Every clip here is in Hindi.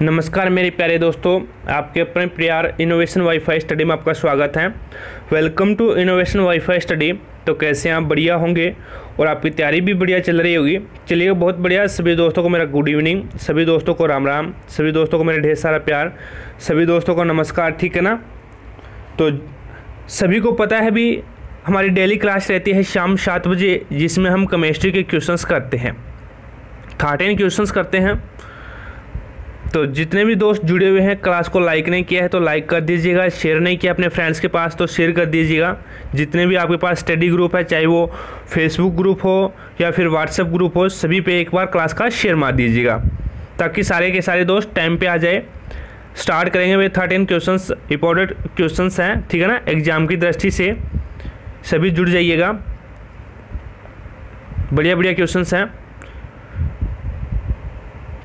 नमस्कार मेरे प्यारे दोस्तों, आपके अपने प्यार इनोवेशन वाईफाई स्टडी में आपका स्वागत है। Welcome to innovation wifi study. तो कैसे हैं आप? बढ़िया होंगे और आपकी तैयारी भी बढ़िया चल रही होगी। चलिए, बहुत बढ़िया। सभी दोस्तों को मेरा गुड इवनिंग, सभी दोस्तों को राम राम, सभी दोस्तों को मेरा ढेर सारा प्यार, सभी दोस्तों को नमस्कार। ठीक है ना? तो सभी को पता है भी हमारी डेली क्लास रहती है शाम 7 बजे, जिसमें हम केमिस्ट्री के क्वेश्चंस करते हैं, 13 क्वेश्चंस करते हैं। तो जितने भी दोस्त जुड़े हुए हैं, क्लास को लाइक नहीं किया है तो लाइक कर दीजिएगा, शेयर नहीं किया अपने फ्रेंड्स के पास तो शेयर कर दीजिएगा। जितने भी आपके पास स्टडी ग्रुप है, चाहे वो फेसबुक ग्रुप हो या फिर व्हाट्सएप ग्रुप हो, सभी पे एक बार क्लास का शेयर मार दीजिएगा ताकि सारे के सारे दोस्त टाइम पे आ जाए। स्टार्ट करेंगे वे 13 क्वेश्चंस, इंपॉर्टेंट क्वेश्चंस हैं, ठीक है ना? एग्जाम की दृष्टि से सभी जुड़ जाइएगा। बढ़िया बढ़िया क्वेश्चंस हैं।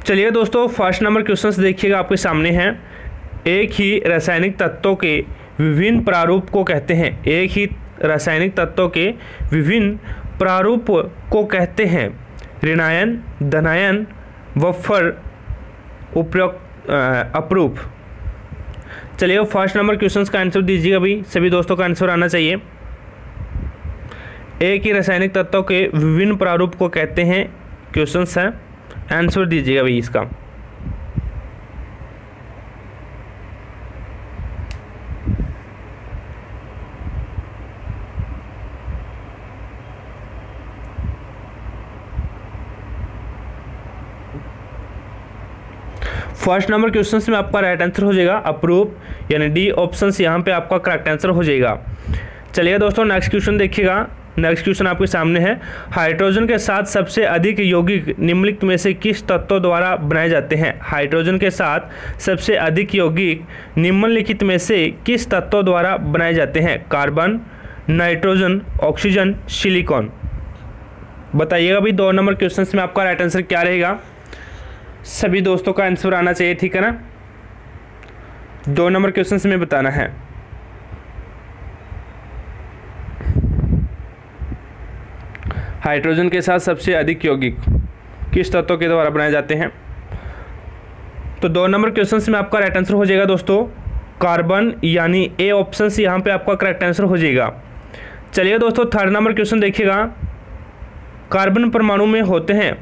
चलिए दोस्तों, फर्स्ट नंबर क्वेश्चंस देखिएगा, आपके सामने हैं। एक ही रासायनिक तत्वों के विभिन्न प्रारूप को कहते हैं। एक ही रासायनिक तत्वों के विभिन्न प्रारूप को कहते हैं। ऋणायन, धनायन, वफर, उपयुक्त, अपरूप। चलिए, फर्स्ट नंबर क्वेश्चंस का आंसर दीजिएगा भाई, सभी दोस्तों का आंसर आना चाहिए। एक ही रासायनिक तत्वों के विभिन्न प्रारूप को कहते हैं, क्वेश्चंस है, आंसर दीजिएगा भाई इसका। फर्स्ट नंबर क्वेश्चन में आपका राइट आंसर हो जाएगा अप्रूव, यानी डी ऑप्शन यहाँ पे आपका करेक्ट आंसर हो जाएगा। चलिए दोस्तों, नेक्स्ट क्वेश्चन देखिएगा। नेक्स्ट क्वेश्चन आपके सामने है। हाइड्रोजन के साथ सबसे अधिक यौगिक निम्नलिखित में से किस तत्व द्वारा बनाए जाते हैं? हाइड्रोजन के साथ सबसे अधिक यौगिक निम्नलिखित में से किस तत्व द्वारा बनाए जाते हैं? Carbon, nitrogen, oxygen, silicon. बताइएगा भाई 2 नंबर क्वेश्चन में आपका राइट आंसर क्या रहेगा? सभी दोस्तों का आंसर आना चाहिए, ठीक है ना? 2 नंबर क्वेश्चन में बताना है। हाइड्रोजन के साथ सबसे अधिक यौगिक किस तत्व के द्वारा बनाए जाते हैं? तो 2 नंबर क्वेश्चन में आपका राइट आंसर हो जाएगा दोस्तों कार्बन, यानी ए ऑप्शन से यहाँ पे आपका करेक्ट आंसर हो जाएगा। चलिए दोस्तों, 3rd नंबर क्वेश्चन देखिएगा। कार्बन परमाणु में होते हैं,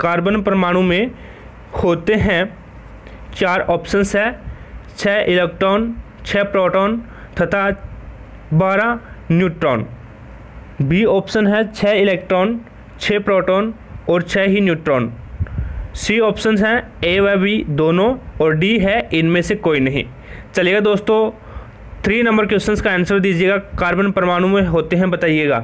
कार्बन परमाणु में होते हैं 4 ऑप्शंस है, 6 इलेक्ट्रॉन, 6 प्रोटॉन तथा 12 न्यूट्रॉन। बी ऑप्शन है 6 इलेक्ट्रॉन, 6 प्रोटॉन और 6 ही न्यूट्रॉन। सी ऑप्शन है ए व बी दोनों, और डी है इनमें से कोई नहीं। चलिएगा दोस्तों, 3 नंबर क्वेश्चंस का आंसर दीजिएगा। कार्बन परमाणु में होते हैं, बताइएगा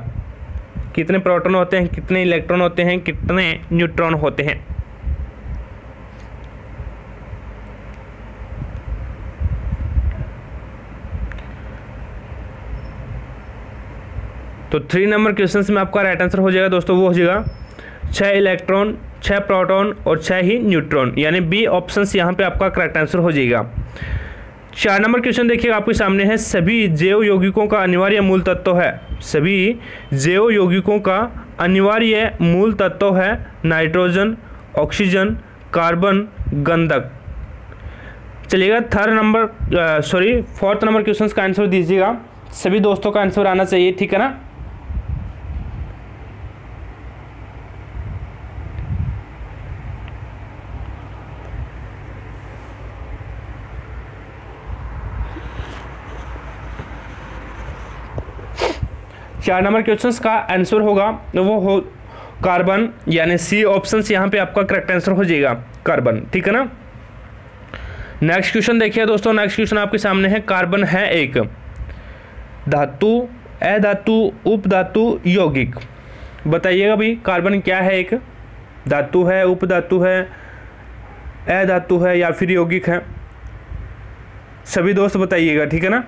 कितने प्रोटॉन होते हैं, कितने इलेक्ट्रॉन होते हैं, कितने न्यूट्रॉन होते हैं? तो 3 नंबर क्वेश्चन में आपका राइट आंसर हो जाएगा दोस्तों, वो हो जाएगा 6 इलेक्ट्रॉन, 6 प्रोटॉन और 6 ही न्यूट्रॉन, यानी बी ऑप्शन यहाँ पे आपका करेक्ट आंसर हो जाएगा। 4 नंबर क्वेश्चन देखिएगा, आपके सामने है। सभी जैव यौगिकों का अनिवार्य मूल तत्व है। सभी जैव यौगिकों का अनिवार्य मूल तत्व है नाइट्रोजन, ऑक्सीजन, कार्बन, गंधक। चलिएगा, 4th नंबर क्वेश्चन का आंसर दीजिएगा, सभी दोस्तों का आंसर आना चाहिए, ठीक है ना? चार नंबर क्वेश्चंस का आंसर होगा वो हो कार्बन, यानी सी ऑप्शन यहाँ पे आपका करेक्ट आंसर हो जाएगा कार्बन, ठीक है ना? नेक्स्ट क्वेश्चन देखिए दोस्तों। नेक्स्ट क्वेश्चन आपके सामने है। कार्बन है एक धातु, अधातु, उपधातु, यौगिक। बताइएगा भाई कार्बन क्या है? एक धातु है, उपधातु है, अधातु है या फिर यौगिक है? सभी दोस्त बताइएगा, ठीक है ना?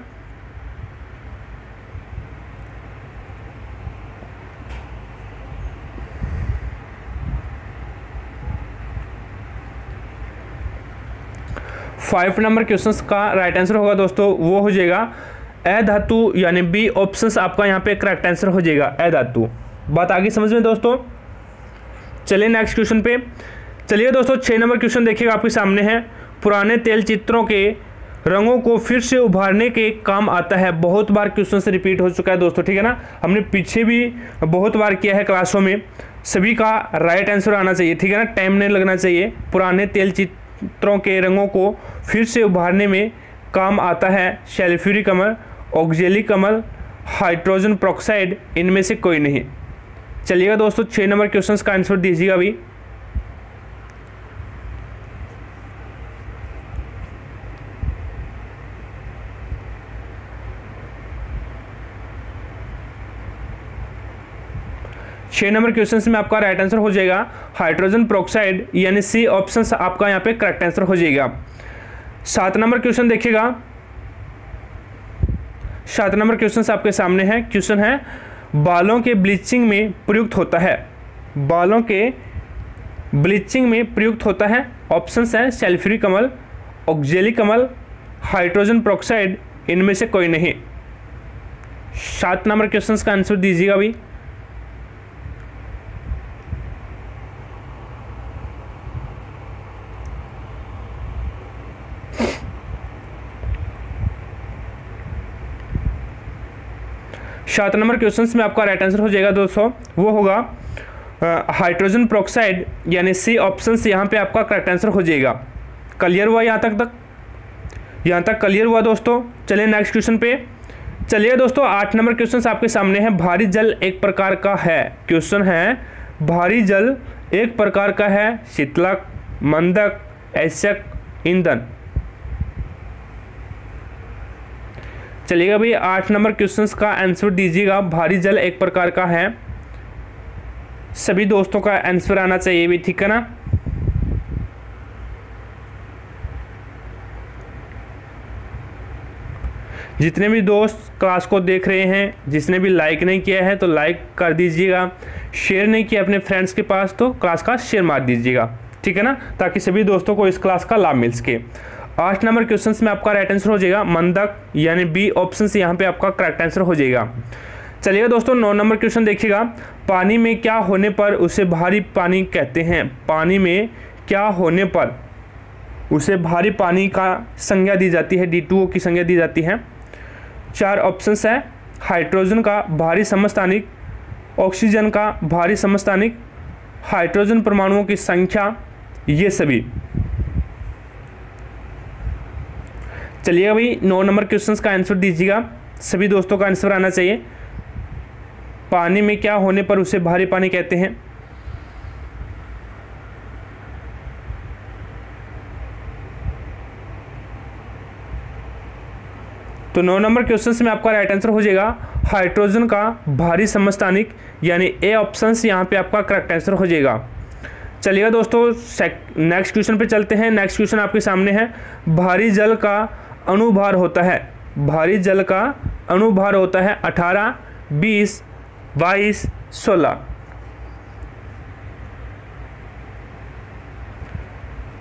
फाइव नंबर क्वेश्चन का राइट आंसर होगा दोस्तों, वो हो जाएगा अधातु, यानी बी ऑप्शंस आपका यहाँ पे करेक्ट आंसर हो जाएगा अधातु। बात आगे समझ में दोस्तों। चलिए नेक्स्ट क्वेश्चन पे। चलिए दोस्तों 6 नंबर क्वेश्चन देखिएगा आपके सामने है। पुराने तेल चित्रों के रंगों को फिर से उभारने के काम आता है। बहुत बार क्वेश्चन से रिपीट हो चुका है दोस्तों, ठीक है ना। हमने पीछे भी बहुत बार किया है क्लासों में। सभी का राइट आंसर आना चाहिए, ठीक है ना, टाइम नहीं लगना चाहिए। पुराने तेल चित्रों के रंगों को फिर से उभारने में काम आता है सल्फ्यूरिक अम्ल, ऑक्जेलिक अम्ल, हाइड्रोजन पेरोक्साइड, इनमें से कोई नहीं। चलिएगा दोस्तों 6 नंबर क्वेश्चन का आंसर दीजिएगा अभी। छह नंबर क्वेश्चन में आपका राइट आंसर हो जाएगा हाइड्रोजन पेरोक्साइड, यानी सी ऑप्शन आपका यहाँ पे करेक्ट आंसर हो जाएगा। 7 नंबर क्वेश्चन देखिएगा। 7 नंबर क्वेश्चन आपके सामने है। क्वेश्चन है बालों के ब्लीचिंग में प्रयुक्त होता है। बालों के ब्लीचिंग में प्रयुक्त होता है। ऑप्शंस है सल्फ्यूरिक अम्ल, ऑक्जेलिक अम्ल, हाइड्रोजन पेरोक्साइड, इनमें से कोई नहीं। 7 नंबर क्वेश्चन का आंसर दीजिएगा अभी। सात नंबर क्वेश्चन में आपका राइट आंसर हो जाएगा दोस्तों, वो होगा हाइड्रोजन पेरोक्साइड, यानी सी ऑप्शन से यहाँ पे आपका करेक्ट आंसर हो जाएगा। क्लियर हुआ यहाँ तक क्लियर हुआ दोस्तों। चलिए नेक्स्ट क्वेश्चन पे चलिए दोस्तों। 8 नंबर क्वेश्चन आपके सामने है। भारी जल एक प्रकार का है। क्वेश्चन है भारी जल एक प्रकार का है। शीतलक, मंदक, ऐस्यक, ईंधन। चलिएगा भाई 8 नंबर क्वेश्चंस का आंसर दीजिएगा। भारी जल एक प्रकार का है। सभी दोस्तों का आंसर आना चाहिए भी, ठीक है ना। जितने भी दोस्त क्लास को देख रहे हैं, जिसने भी लाइक नहीं किया है तो लाइक कर दीजिएगा। शेयर नहीं किया अपने फ्रेंड्स के पास तो क्लास का शेयर मार दीजिएगा, ठीक है ना, ताकि सभी दोस्तों को इस क्लास का लाभ मिल सके। 8 नंबर क्वेश्चन में आपका राइट आंसर हो जाएगा मंदक, यानी बी ऑप्शन से यहाँ पे आपका करेक्ट आंसर हो जाएगा। चलिएगा दोस्तों 9 नंबर क्वेश्चन देखिएगा। पानी में क्या होने पर उसे भारी पानी कहते हैं। पानी में क्या होने पर उसे भारी पानी का संज्ञा दी जाती है, D2O की संज्ञा दी जाती है। 4 ऑप्शंस है हाइड्रोजन का भारी समस्थानिक, ऑक्सीजन का भारी समस्थानिक, हाइड्रोजन परमाणुओं की संख्या, ये सभी। चलिए भाई 9 नंबर क्वेश्चन का आंसर दीजिएगा। सभी दोस्तों का आंसर आना चाहिए। पानी में क्या होने पर उसे भारी पानी कहते हैं। तो 9 नंबर क्वेश्चन में आपका राइट आंसर हो जाएगा हाइड्रोजन का भारी समस्थानिक, यानी ए ऑप्शन यहाँ पे आपका करेक्ट आंसर हो जाएगा। चलिएगा दोस्तों नेक्स्ट क्वेश्चन पे चलते हैं। नेक्स्ट क्वेश्चन आपके सामने है। भारी जल का अणुभार होता है। भारी जल का अणुभार होता है 18, 20, 22, 16।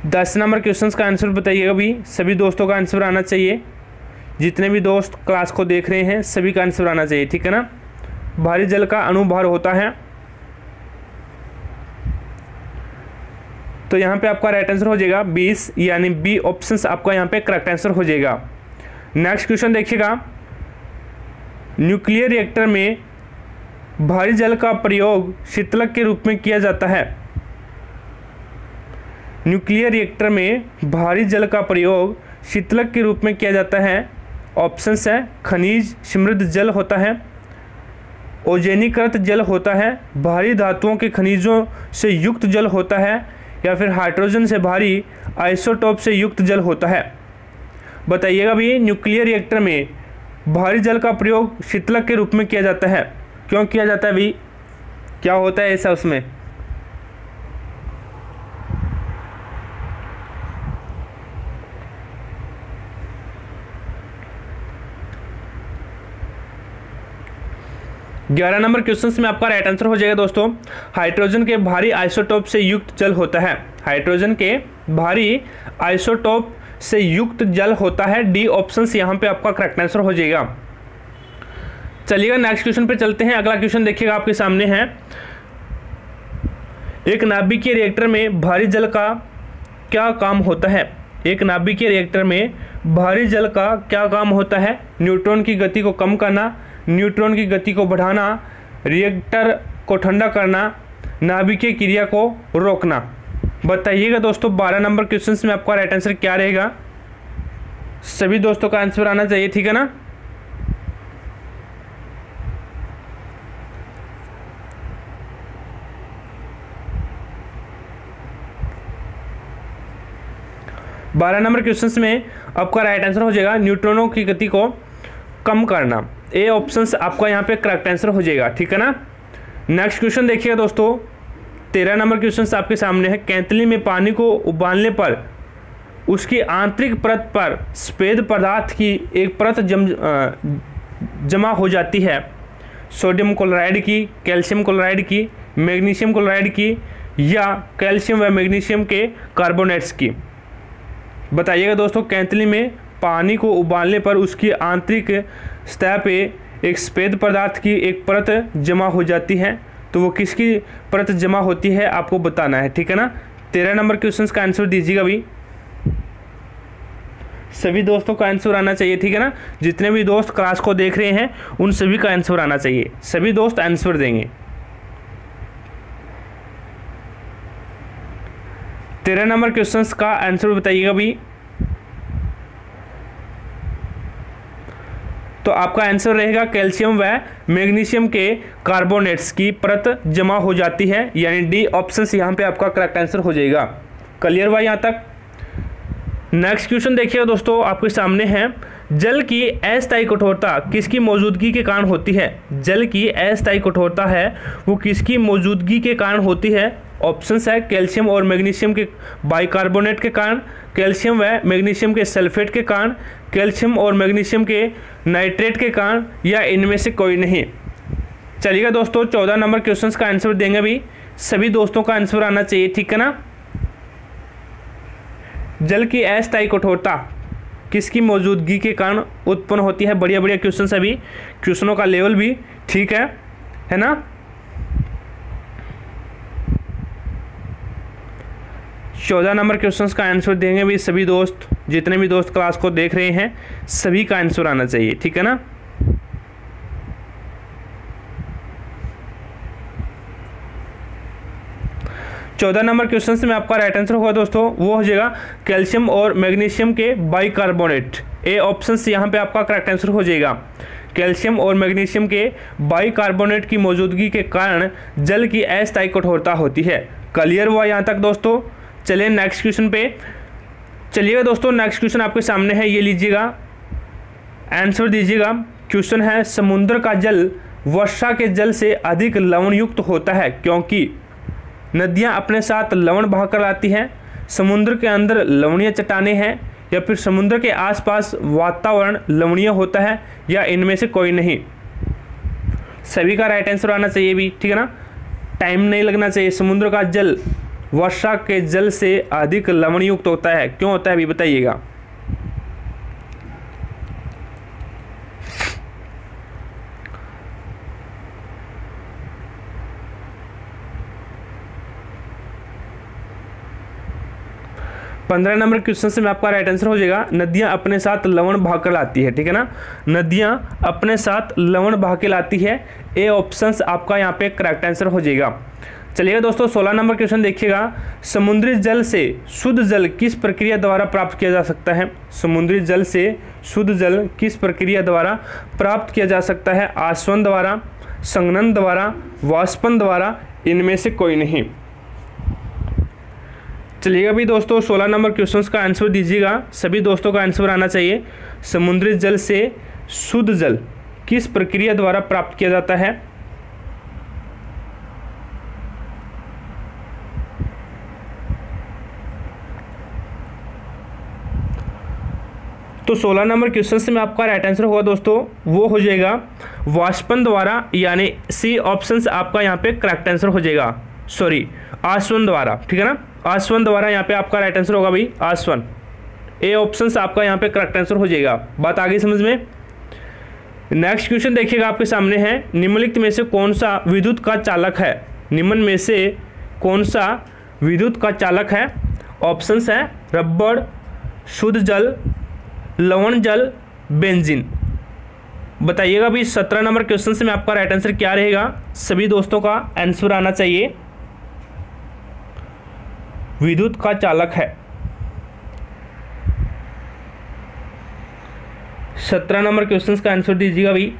10 नंबर क्वेश्चन का आंसर बताइएगा भी। सभी दोस्तों का आंसर आना चाहिए। जितने भी दोस्त क्लास को देख रहे हैं सभी का आंसर आना चाहिए, ठीक है ना। भारी जल का अणुभार होता है, तो यहाँ पे आपका राइट आंसर हो जाएगा 20, यानी बी ऑप्शन आपका यहाँ पे करेक्ट आंसर हो जाएगा। नेक्स्ट क्वेश्चन देखिएगा। न्यूक्लियर रिएक्टर में भारी जल का प्रयोग शीतलक के रूप में किया जाता है। न्यूक्लियर रिएक्टर में भारी जल का प्रयोग शीतलक के रूप में किया जाता है। ऑप्शंस है खनिज समृद्ध जल होता है, ओजेनीकृत जल होता है, भारी धातुओं के खनिजों से युक्त जल होता है, या फिर हाइड्रोजन से भारी आइसोटोप से युक्त जल होता है। बताइएगा भी न्यूक्लियर रिएक्टर में भारी जल का प्रयोग शीतलक के रूप में किया जाता है। क्यों किया जाता है भी, क्या होता है ऐसा उसमें। ग्यारह नंबर क्वेश्चन में आपका राइट आंसर हो जाएगा दोस्तों। हाइड्रोजन के भारी आइसोटोप से युक्त जल होता है। हाइड्रोजन के भारी आइसोटोप से युक्त जल होता है। डी ऑप्शन यहाँ पे आपका करेक्ट आंसर हो जाएगा। चलिएगा नेक्स्ट क्वेश्चन पे चलते हैं। अगला क्वेश्चन देखिएगा आपके सामने है। एक नाभिकीय रिएक्टर में भारी जल का क्या काम होता है। एक नाभिकीय रिएक्टर में भारी जल का क्या काम होता है? न्यूट्रॉन की गति को कम करना, न्यूट्रॉन की गति को बढ़ाना, रिएक्टर को ठंडा करना, नाभिकीय क्रिया को रोकना। बताइएगा दोस्तों 12 नंबर क्वेश्चन में आपका राइट आंसर क्या रहेगा? सभी दोस्तों का आंसर आना चाहिए, ठीक है ना। बारह नंबर क्वेश्चन में आपका राइट आंसर हो जाएगा न्यूट्रॉनों की गति को कम करना। ए ऑप्शन आपका यहाँ पे करेक्ट आंसर हो जाएगा, ठीक है ना। नेक्स्ट क्वेश्चन देखिएगा दोस्तों, 13 नंबर क्वेश्चन आपके सामने है। केतली में पानी को उबालने पर उसकी आंतरिक परत पर सफेद पदार्थ की एक परत जमा हो जाती है। सोडियम क्लोराइड की, कैल्शियम क्लोराइड की, मैग्नीशियम क्लोराइड की या कैल्शियम व मैग्नीशियम के कार्बोनेट्स की। बताइएगा दोस्तों, केतली में पानी को उबालने पर उसकी आंतरिक सतह पे एक सफेद पदार्थ की एक परत जमा हो जाती है, तो वो किसकी परत जमा होती है आपको बताना है, ठीक है ना। 13 नंबर क्वेश्चन का आंसर दीजिएगा भी। सभी दोस्तों का आंसर आना चाहिए, ठीक है ना। जितने भी दोस्त क्लास को देख रहे हैं उन सभी का आंसर आना चाहिए, सभी दोस्त आंसर देंगे। 13 नंबर क्वेश्चन का आंसर बताइएगा भी। तो आपका आंसर रहेगा कैल्शियम व मैग्नीशियम के कार्बोनेट्स की परत जमा हो जाती है, यानी डी ऑप्शन यहाँ पे आपका करेक्ट आंसर हो जाएगा। क्लियर हुआ यहाँ तक। नेक्स्ट क्वेश्चन देखिएगा दोस्तों, आपके सामने है। जल की अस्थायी कठोरता किसकी मौजूदगी के कारण होती है? जल की अस्थायी कठोरता है वो किसकी मौजूदगी के कारण होती है? ऑप्शंस है कैल्शियम और मैग्नीशियम के बाइकार्बोनेट के कारण, कैल्शियम व मैग्नीशियम के सल्फेट के कारण, कैल्शियम और मैग्नीशियम के नाइट्रेट के कारण, या इनमें से कोई नहीं। चलिएगा दोस्तों 14 नंबर क्वेश्चंस का आंसर देंगे भी। सभी दोस्तों का आंसर आना चाहिए, ठीक है ना। जल की अस्थायी कठोरता किसकी मौजूदगी के कारण उत्पन्न होती है? बढ़िया बढ़िया क्वेश्चन सभी, क्वेश्चनों का लेवल भी ठीक है ना। चौदह नंबर क्वेश्चंस का आंसर देंगे भी सभी दोस्त, जितने भी दोस्त क्लास को देख रहे हैं सभी का आंसर आना चाहिए, ठीक है ना। चौदह नंबर क्वेश्चन में आपका राइट आंसर होगा दोस्तों, वो हो जाएगा कैल्शियम और मैग्नीशियम के बाइकार्बोनेट। ए ऑप्शन यहाँ पे आपका करेक्ट आंसर हो जाएगा। कैल्शियम और मैग्नीशियम के बाइकार्बोनेट की मौजूदगी के कारण जल की अस्थायी कठोरता होती है। क्लियर हुआ यहाँ तक दोस्तों। चलिए नेक्स्ट क्वेश्चन पे चलिएगा दोस्तों। नेक्स्ट क्वेश्चन आपके सामने है, ये लीजिएगा, आंसर दीजिएगा। क्वेश्चन है, समुद्र का जल वर्षा के जल से अधिक लवण युक्त होता है क्योंकि नदियां अपने साथ लवण बहाकर लाती हैं, समुद्र के अंदर लवणीय चट्टानें हैं, या फिर समुद्र के आसपास वातावरण लवणीय होता है, या इनमें से कोई नहीं। सभी का राइट आंसर आना चाहिए भी, ठीक है ना। टाइम नहीं लगना चाहिए। समुद्र का जल वर्षा के जल से अधिक लवण युक्त होता है, क्यों होता है अभी बताइएगा। पंद्रह नंबर क्वेश्चन से में आपका राइट आंसर हो जाएगा, नदियां अपने साथ लवण बहाकर लाती है, ठीक है ना। नदियां अपने साथ लवण बहा के लाती है। ए ऑप्शन आपका यहाँ पे करेक्ट आंसर हो जाएगा। चलिएगा दोस्तों 16 नंबर क्वेश्चन देखिएगा। समुद्री जल से शुद्ध जल किस प्रक्रिया द्वारा प्राप्त किया जा सकता है? समुद्री जल से शुद्ध जल किस प्रक्रिया द्वारा प्राप्त किया जा सकता है? आसवन द्वारा, संघनन द्वारा, वाष्पन द्वारा, इनमें से कोई नहीं। चलिएगा भी दोस्तों 16 नंबर क्वेश्चंस का आंसर दीजिएगा। सभी दोस्तों का आंसर आना चाहिए। समुद्री जल से शुद्ध जल किस प्रक्रिया द्वारा प्राप्त किया जाता है? तो 16 नंबर क्वेश्चन में आपका राइट आंसर होगा दोस्तों, वो हो जाएगा वाष्पन द्वारा, यानी सी ऑप्शन आपका यहाँ पे करेक्ट आंसर हो जाएगा। सॉरी, आसवन द्वारा, ठीक है ना। आसवन द्वारा यहाँ पे आपका राइट आंसर होगा भाई, आसवन। ए ऑप्शन आपका यहाँ पे करेक्ट आंसर हो जाएगा। बात आगे समझ में। नेक्स्ट क्वेश्चन देखिएगा आपके सामने है, निम्नलिखित में से कौन सा विद्युत का चालक है? निम्न में से कौन सा विद्युत का चालक है? ऑप्शंस है रबड़, शुद्ध जल, लवण जल, बेंजीन। बताइएगा भी 17 नंबर क्वेश्चन से में आपका राइट आंसर क्या रहेगा। सभी दोस्तों का आंसर आना चाहिए। विद्युत का चालक है। 17 नंबर क्वेश्चन का आंसर दीजिएगा भाई।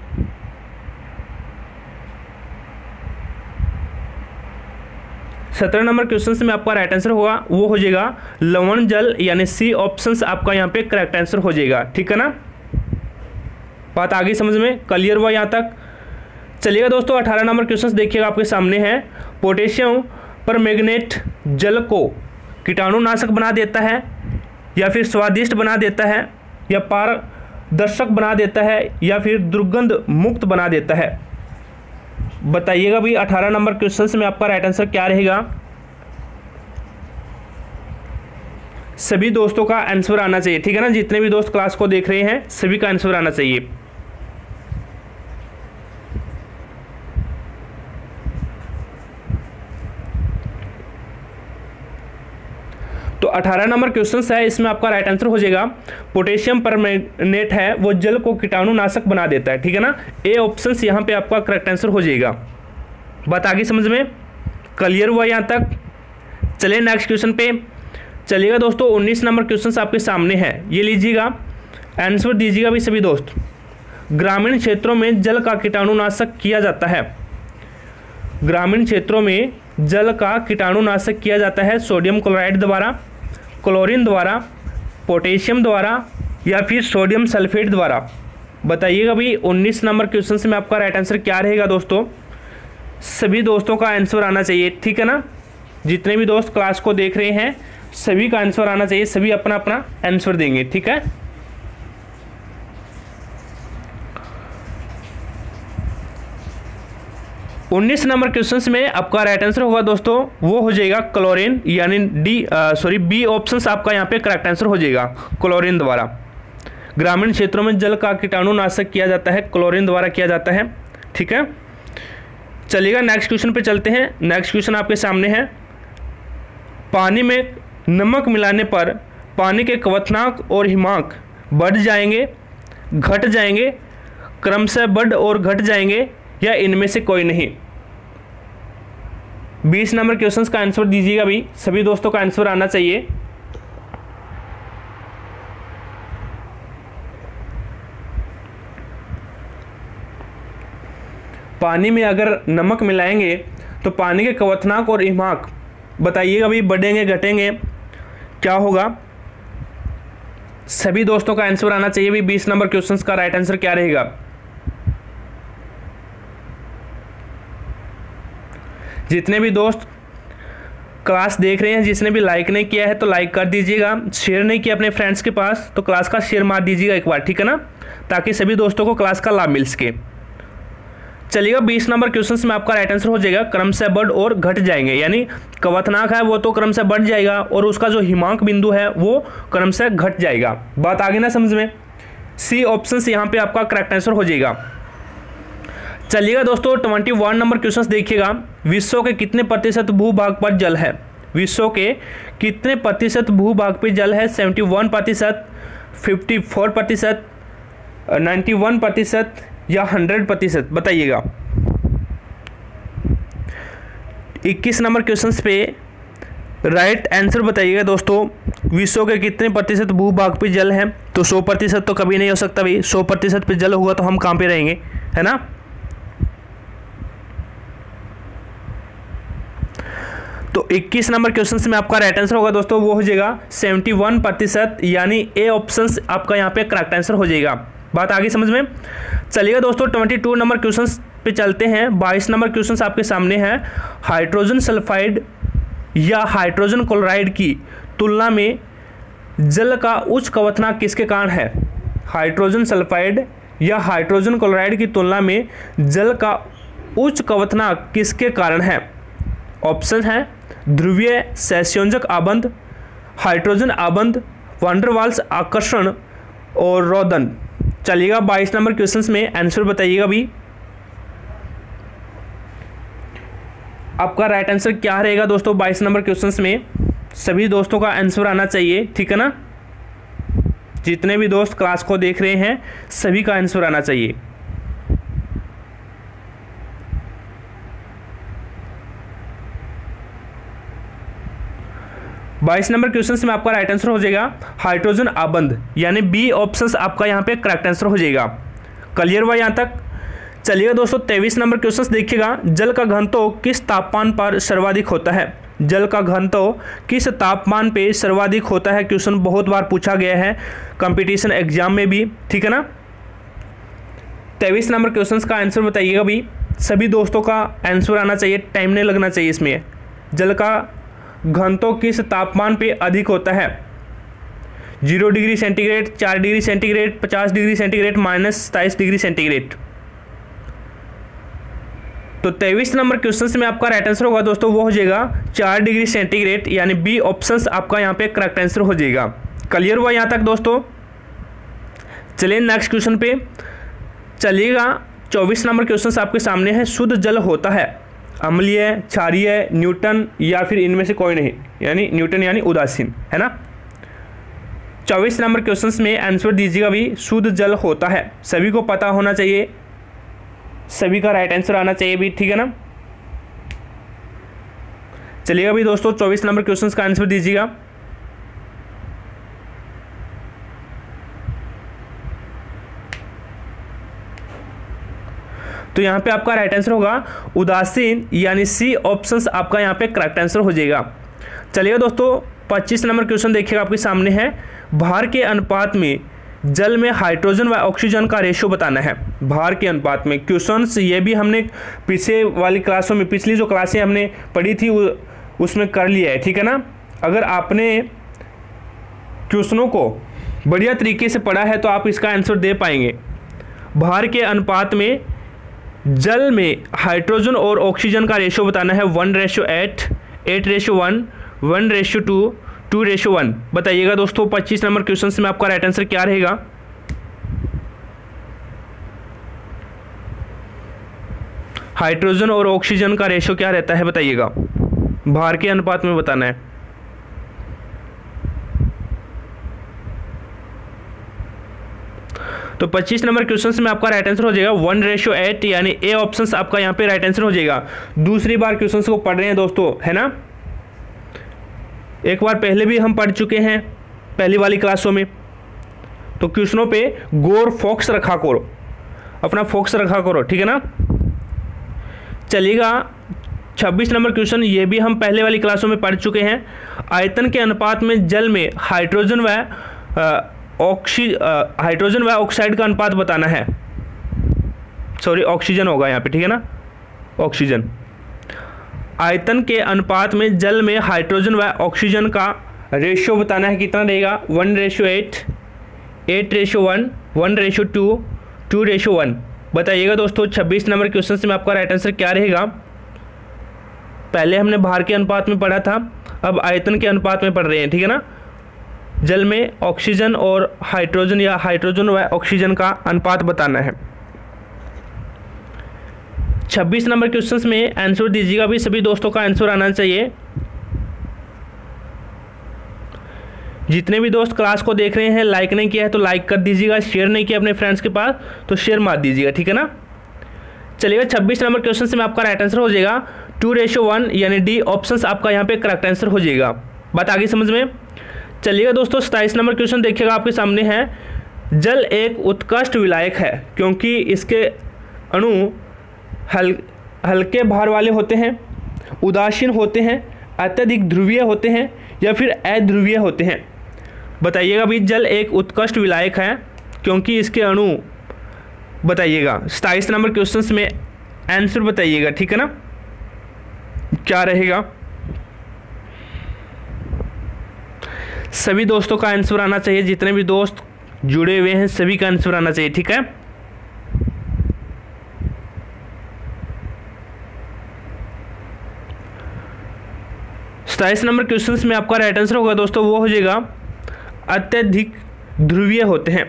सत्रह नंबर क्वेश्चन से में आपका राइट आंसर होगा वो हो जाएगा लवण जल, यानी सी ऑप्शन आपका यहाँ पे करेक्ट आंसर हो जाएगा। ठीक है ना, बात आगे समझ में क्लियर हुआ यहाँ तक। चलिएगा दोस्तों 18 नंबर क्वेश्चन देखिएगा आपके सामने है। पोटेशियम परमैंगनेट जल को कीटाणुनाशक बना देता है, या फिर स्वादिष्ट बना देता है, या पारदर्शक बना देता है, या फिर दुर्गंध मुक्त बना देता है। बताइएगा भाई 18 नंबर क्वेश्चन में आपका राइट आंसर क्या रहेगा। सभी दोस्तों का आंसर आना चाहिए। ठीक है ना, जितने भी दोस्त क्लास को देख रहे हैं सभी का आंसर आना चाहिए। तो 18 नंबर क्वेश्चन है, इसमें आपका राइट आंसर हो जाएगा पोटेशियम परमैंगनेट है वो जल को कीटाणुनाशक बना देता है। ठीक है ना, ए ऑप्शन यहाँ पे आपका करेक्ट आंसर हो जाएगा। बात आगे समझ में क्लियर हुआ यहाँ तक। चलिए नेक्स्ट क्वेश्चन पे चलिएगा दोस्तों। 19 नंबर क्वेश्चन आपके सामने है, ये लीजिएगा, आंसर दीजिएगा भी सभी दोस्त। ग्रामीण क्षेत्रों में जल का कीटाणुनाशक किया जाता है। ग्रामीण क्षेत्रों में जल का कीटाणुनाशक किया जाता है सोडियम क्लोराइड द्वारा, क्लोरीन द्वारा, पोटेशियम द्वारा, या फिर सोडियम सल्फेट द्वारा। बताइएगा भाई 19 नंबर क्वेश्चन में आपका राइट आंसर क्या रहेगा दोस्तों। सभी दोस्तों का आंसर आना चाहिए। ठीक है ना, जितने भी दोस्त क्लास को देख रहे हैं सभी का आंसर आना चाहिए, सभी अपना अपना आंसर देंगे। ठीक है, उन्नीस नंबर क्वेश्चन में आपका राइट आंसर होगा दोस्तों वो हो जाएगा क्लोरीन, यानी बी ऑप्शन आपका यहाँ पे करेक्ट आंसर हो जाएगा क्लोरीन द्वारा। ग्रामीण क्षेत्रों में जल का कीटाणुनाशक किया जाता है, क्लोरीन द्वारा किया जाता है। ठीक है, चलिएगा नेक्स्ट क्वेश्चन पे चलते हैं। नेक्स्ट क्वेश्चन आपके सामने है। पानी में नमक मिलाने पर पानी के क्वथनांक और हिमांक बढ़ जाएंगे, घट जाएंगे, क्रमशः बढ़ और घट जाएंगे, या इनमें से कोई नहीं। 20 नंबर क्वेश्चन का आंसर दीजिएगा भी, सभी दोस्तों का आंसर आना चाहिए। पानी में अगर नमक मिलाएंगे तो पानी के क्वथनांक और हिमांक बताइएगा भी बढ़ेंगे घटेंगे, क्या होगा। सभी दोस्तों का आंसर आना चाहिए भी। 20 नंबर क्वेश्चन का राइट आंसर क्या रहेगा। जितने भी दोस्त क्लास देख रहे हैं, जिसने भी लाइक नहीं किया है तो लाइक कर दीजिएगा, शेयर नहीं किया अपने फ्रेंड्स के पास तो क्लास का शेयर मार दीजिएगा एक बार। ठीक है ना, ताकि सभी दोस्तों को क्लास का लाभ मिल सके। चलिएगा 20 नंबर क्वेश्चन में आपका राइट आंसर हो जाएगा क्रमशः बढ़ और घट जाएंगे, यानी क्वथनांक है वो तो क्रमशः बढ़ जाएगा और उसका जो हिमांक बिंदु है वो क्रमशः घट जाएगा। बात आगे ना समझ में, सी ऑप्शन यहाँ पे आपका करेक्ट आंसर हो जाएगा। चलिएगा दोस्तों 21 नंबर क्वेश्चन देखिएगा। विश्व के कितने प्रतिशत भूभाग पर जल है। विश्व के कितने प्रतिशत भूभाग पर जल है। 71%, 54%, 91% या 100%। बताइएगा 21 नंबर क्वेश्चन पे राइट आंसर बताइएगा दोस्तों। विश्व के कितने प्रतिशत भूभाग पे जल है, तो 100% तो कभी नहीं हो सकता भाई। 100% पे जल होगा तो हम कहाँ पे रहेंगे, है ना। तो 21 नंबर क्वेश्चन में आपका राइट आंसर होगा दोस्तों वो हो जाएगा 71%, यानी ए ऑप्शन आपका यहाँ पे करेक्ट आंसर हो जाएगा। बात आगे समझ में। चलिएगा दोस्तों 22 नंबर क्वेश्चन पे चलते हैं। 22 नंबर क्वेश्चन आपके सामने है। हाइड्रोजन सल्फाइड या हाइड्रोजन क्लोराइड की तुलना में जल का उच्च क्वथनांक किसके कारण है। हाइड्रोजन सल्फाइड या हाइड्रोजन क्लोराइड की तुलना में जल का उच्च क्वथनांक किसके कारण है। ऑप्शन है ध्रुवीय सहसंयोजक आबंध, हाइड्रोजन आबंध, वांडरवाल्स आकर्षण और रोदन। चलिएगा 22 नंबर क्वेश्चन में आंसर बताइएगा भी। आपका राइट आंसर क्या रहेगा दोस्तों 22 नंबर क्वेश्चन में। सभी दोस्तों का आंसर आना चाहिए। ठीक है ना, जितने भी दोस्त क्लास को देख रहे हैं सभी का आंसर आना चाहिए। बाईस नंबर क्वेश्चन में आपका राइट आंसर हो जाएगा हाइड्रोजन आबंध, यानी बी ऑप्शन आपका यहाँ पे करेक्ट आंसर हो जाएगा। क्लियर हुआ यहाँ तक? चलिएगा दोस्तों 23 नंबर क्वेश्चन देखिएगा, जल का घनत्व किस तापमान पर सर्वाधिक होता है? जल का घनत्व किस तापमान पे सर्वाधिक होता है? क्वेश्चन बहुत बार पूछा गया है कंपटीशन एग्जाम में भी, ठीक है ना। 23 नंबर क्वेश्चन का आंसर बताइएगा भी, सभी दोस्तों का आंसर आना चाहिए, टाइम नहीं लगना चाहिए इसमें। जल का घनत्व किस तापमान पे अधिक होता है? 0 degree centigrade, 4 degree centigrade, 50 degree centigrade, -27 degree centigrade. तो 23 नंबर क्वेश्चन में आपका राइट आंसर होगा दोस्तों वो हो जाएगा 4 डिग्री सेंटीग्रेड, यानी बी ऑप्शन आपका यहाँ पे करेक्ट आंसर हो जाएगा। क्लियर हुआ यहाँ तक दोस्तों? चलिए नेक्स्ट क्वेश्चन पे चलिएगा। 24 नंबर क्वेश्चन आपके सामने है, शुद्ध जल होता है अम्लीय, क्षारीय, न्यूटन या फिर इनमें से कोई नहीं, यानी न्यूटन यानी उदासीन, है ना। 24 नंबर क्वेश्चन में आंसर दीजिएगा भी, शुद्ध जल होता है, सभी को पता होना चाहिए, सभी का राइट आंसर आना चाहिए भी, ठीक है ना। चलिएगा भी दोस्तों 24 नंबर क्वेश्चन का आंसर दीजिएगा। तो यहाँ पे आपका राइट आंसर होगा उदासीन, यानी सी ऑप्शंस आपका यहाँ पे करेक्ट आंसर हो जाएगा। चलिएगा दोस्तों 25 नंबर क्वेश्चन देखिएगा आपके सामने है, भार के अनुपात में जल में हाइड्रोजन व ऑक्सीजन का रेशियो बताना है। भार के अनुपात में क्वेश्चंस ये भी हमने पीछे वाली क्लासों में, पिछली जो क्लासें हमने पढ़ी थी उसमें कर लिया है, ठीक है ना। अगर आपने क्वेश्चनों को बढ़िया तरीके से पढ़ा है तो आप इसका आंसर दे पाएंगे। भार के अनुपात में जल में हाइड्रोजन और ऑक्सीजन का रेशियो बताना है 1:8, 8:1, 1:2, 2:1। बताइएगा दोस्तों 25 नंबर क्वेश्चन में आपका राइट आंसर क्या रहेगा? हाइड्रोजन और ऑक्सीजन का रेशियो क्या रहता है बताइएगा, भार के अनुपात में बताना है। तो 25 नंबर क्वेश्चन में आपका राइट आंसर हो जाएगा 1:8, यानी ए ऑप्शन आपका यहाँ पे राइट आंसर हो जाएगा। दूसरी बार क्वेश्चन को पढ़ रहे हैं दोस्तों, है ना। एक बार पहले भी हम पढ़ चुके हैं पहली वाली क्लासों में, तो क्वेश्चनों पे गौर फोकस रखा करो, अपना फोकस रखा करो, ठीक है ना। चलिएगा 26 नंबर क्वेश्चन, ये भी हम पहले वाली क्लासों में पढ़ चुके हैं। आयतन के अनुपात में जल में हाइड्रोजन व ऑक्साइड का अनुपात बताना है। सॉरी, ऑक्सीजन होगा यहाँ पे, ठीक है ना, ऑक्सीजन। आयतन के अनुपात में जल में हाइड्रोजन व ऑक्सीजन का रेशियो बताना है, कितना रहेगा? 1:8, 8:1, 1:2, 2:1। बताइएगा दोस्तों 26 नंबर क्वेश्चन में आपका राइट आंसर क्या रहेगा? पहले हमने भार के अनुपात में पढ़ा था, अब आयतन के अनुपात में पढ़ रहे हैं, ठीक है ना। जल में ऑक्सीजन और हाइड्रोजन या हाइड्रोजन व ऑक्सीजन का अनुपात बताना है। 26 नंबर क्वेश्चंस में आंसर दीजिएगा भी, सभी दोस्तों का आंसर आना चाहिए। जितने भी दोस्त क्लास को देख रहे हैं लाइक नहीं किया है तो लाइक कर दीजिएगा, शेयर नहीं किया अपने फ्रेंड्स के पास तो शेयर मार दीजिएगा, ठीक है ना। चलिएगा 26 नंबर क्वेश्चन में आपका राइट आंसर हो जाएगा 2:1, यानी डी ऑप्शन आपका यहाँ पे करेक्ट आंसर हो जाएगा। बात आगे समझ में। चलिएगा दोस्तों 27 नंबर क्वेश्चन देखिएगा आपके सामने है, जल एक उत्कृष्ट विलायक है क्योंकि इसके अणु हल्के भार वाले होते हैं, उदासीन होते हैं, अत्यधिक ध्रुवीय होते हैं या फिर अध्रुवीय होते हैं। बताइएगा भी, जल एक उत्कृष्ट विलायक है क्योंकि इसके अणु बताइएगा। 27 नंबर क्वेश्चन में आंसर बताइएगा, ठीक है ना, क्या रहेगा। सभी दोस्तों का आंसर आना चाहिए, जितने भी दोस्त जुड़े हुए हैं सभी का आंसर आना चाहिए, ठीक है। सताइस नंबर क्वेश्चन में आपका राइट आंसर होगा दोस्तों वो हो जाएगा अत्यधिक ध्रुवीय होते हैं।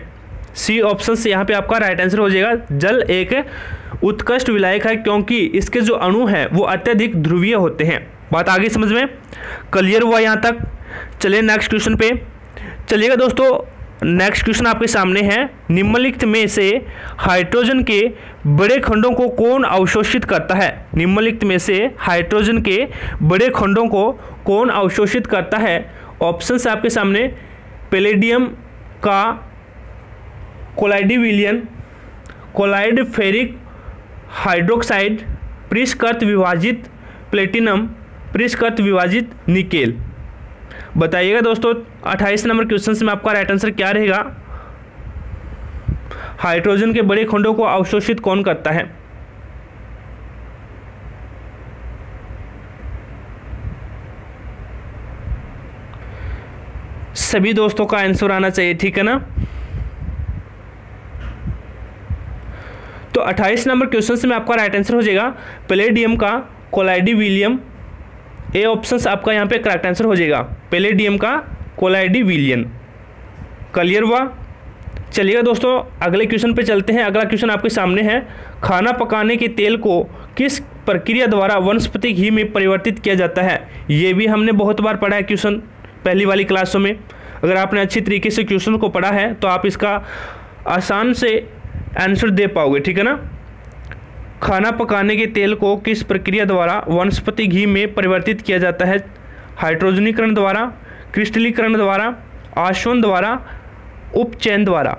सी ऑप्शन से यहाँ पे आपका राइट आंसर हो जाएगा, जल एक उत्कृष्ट विलायक है क्योंकि इसके जो अणु हैं वो अत्यधिक ध्रुवीय होते हैं। बात आगे समझ में क्लियर हुआ यहाँ तक। चलिए नेक्स्ट क्वेश्चन पे चलिएगा दोस्तों। नेक्स्ट क्वेश्चन आपके सामने है, निम्नलिखित में से हाइड्रोजन के बड़े खंडों को कौन अवशोषित करता है? निम्नलिखित में से हाइड्रोजन के बड़े खंडों को कौन अवशोषित करता है? ऑप्शंस आपके सामने, पैलेडियम का कोलाइडिविलियन, कोलाइड फेरिक हाइड्रोक्साइड, परिष्कृत विभाजित प्लेटिनम, परिष्कृत विभाजित निकेल। बताइएगा दोस्तों 28 नंबर क्वेश्चन में आपका राइट आंसर क्या रहेगा? हाइड्रोजन के बड़े खंडों को अवशोषित कौन करता है? सभी दोस्तों का आंसर आना चाहिए, ठीक है ना। तो 28 नंबर क्वेश्चन में आपका राइट आंसर हो जाएगा पैलेडियम का कोलाइडिविलियम। ए ऑप्शन आपका यहाँ पे करेक्ट आंसर हो जाएगा, पैलेडियम का कोलाइडिविलियन। क्लियर हुआ? चलिएगा दोस्तों अगले क्वेश्चन पे चलते हैं। अगला क्वेश्चन आपके सामने है, खाना पकाने के तेल को किस प्रक्रिया द्वारा वनस्पति घी में परिवर्तित किया जाता है? ये भी हमने बहुत बार पढ़ा है क्वेश्चन पहली वाली क्लासों में। अगर आपने अच्छी तरीके से क्वेश्चन को पढ़ा है तो आप इसका आसान से आंसर दे पाओगे, ठीक है ना। खाना पकाने के तेल को किस प्रक्रिया द्वारा वनस्पति घी में परिवर्तित किया जाता है? हाइड्रोजनीकरण द्वारा, क्रिस्टलीकरण द्वारा, आसवन द्वारा, उपचयन द्वारा।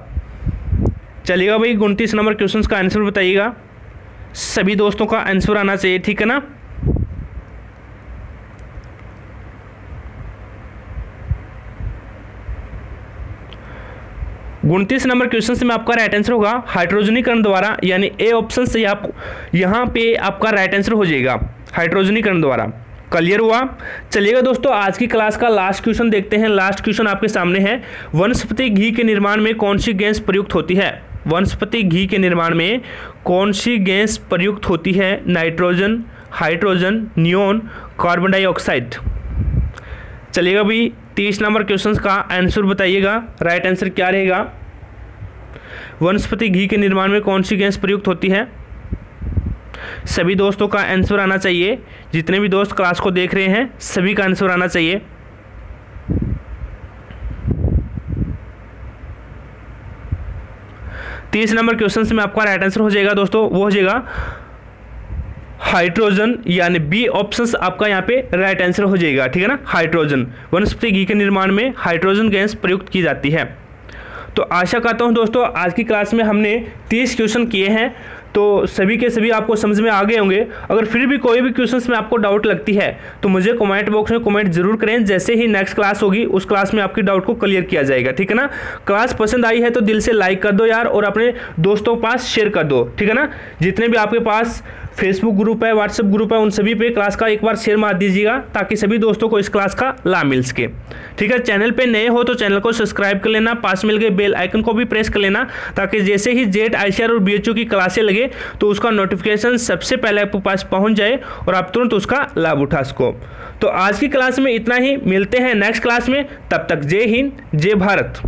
चलिएगा भाई 29 नंबर क्वेश्चन का आंसर बताइएगा। सभी दोस्तों का आंसर आना चाहिए, ठीक है ना। उनतीस नंबर क्वेश्चन में आपका राइट आंसर होगा हाइड्रोजनीकरण द्वारा, यानी ए ऑप्शन से आप यहाँ पे आपका राइट आंसर हो जाएगा हाइड्रोजनीकरण द्वारा। क्लियर हुआ? चलिएगा दोस्तों आज की क्लास का लास्ट क्वेश्चन देखते हैं। लास्ट क्वेश्चन आपके सामने है, वनस्पति घी के निर्माण में कौन सी गैस प्रयुक्त होती है? वनस्पति घी के निर्माण में कौन सी गैस प्रयुक्त होती है? Nitrogen, hydrogen, neon, carbon dioxide. चलिएगा भाई 30 नंबर क्वेश्चन का आंसर बताइएगा, राइट आंसर क्या रहेगा? वनस्पति घी के निर्माण में कौन सी गैस प्रयुक्त होती है? सभी दोस्तों का आंसर आना चाहिए, जितने भी दोस्त क्लास को देख रहे हैं सभी का आंसर आना चाहिए। तीस नंबर क्वेश्चन में आपका राइट आंसर हो जाएगा दोस्तों, वो हो जाएगा हाइड्रोजन, यानी बी ऑप्शन आपका यहाँ पे राइट आंसर हो जाएगा, ठीक है ना। हाइड्रोजन, वनस्पति घी के निर्माण में हाइड्रोजन गैस प्रयुक्त की जाती है। तो आशा करता हूँ दोस्तों आज की क्लास में हमने 30 क्वेश्चन किए हैं, तो सभी के सभी आपको समझ में आ गए होंगे। अगर फिर भी कोई भी क्वेश्चंस में आपको डाउट लगती है तो मुझे कमेंट बॉक्स में कमेंट जरूर करें। जैसे ही नेक्स्ट क्लास होगी उस क्लास में आपकी डाउट को क्लियर किया जाएगा, ठीक है ना। क्लास पसंद आई है तो दिल से लाइक कर दो यार, और अपने दोस्तों के पास शेयर कर दो, ठीक है ना। जितने भी आपके पास फेसबुक ग्रुप है, व्हाट्सएप ग्रुप है, उन सभी पे क्लास का एक बार शेयर मार दीजिएगा ताकि सभी दोस्तों को इस क्लास का लाभ मिल सके, ठीक है। चैनल पे नए हो तो चैनल को सब्सक्राइब कर लेना, पास मिल गए बेल आइकन को भी प्रेस कर लेना ताकि जैसे ही जेट आईसीआर और बीएचओ की क्लासें लगे तो उसका नोटिफिकेशन सबसे पहले आपके पास पहुंच जाए और आप तुरंत उसका लाभ उठा सको। तो आज की क्लास में इतना ही, मिलते हैं नेक्स्ट क्लास में, तब तक जय हिंद जय भारत।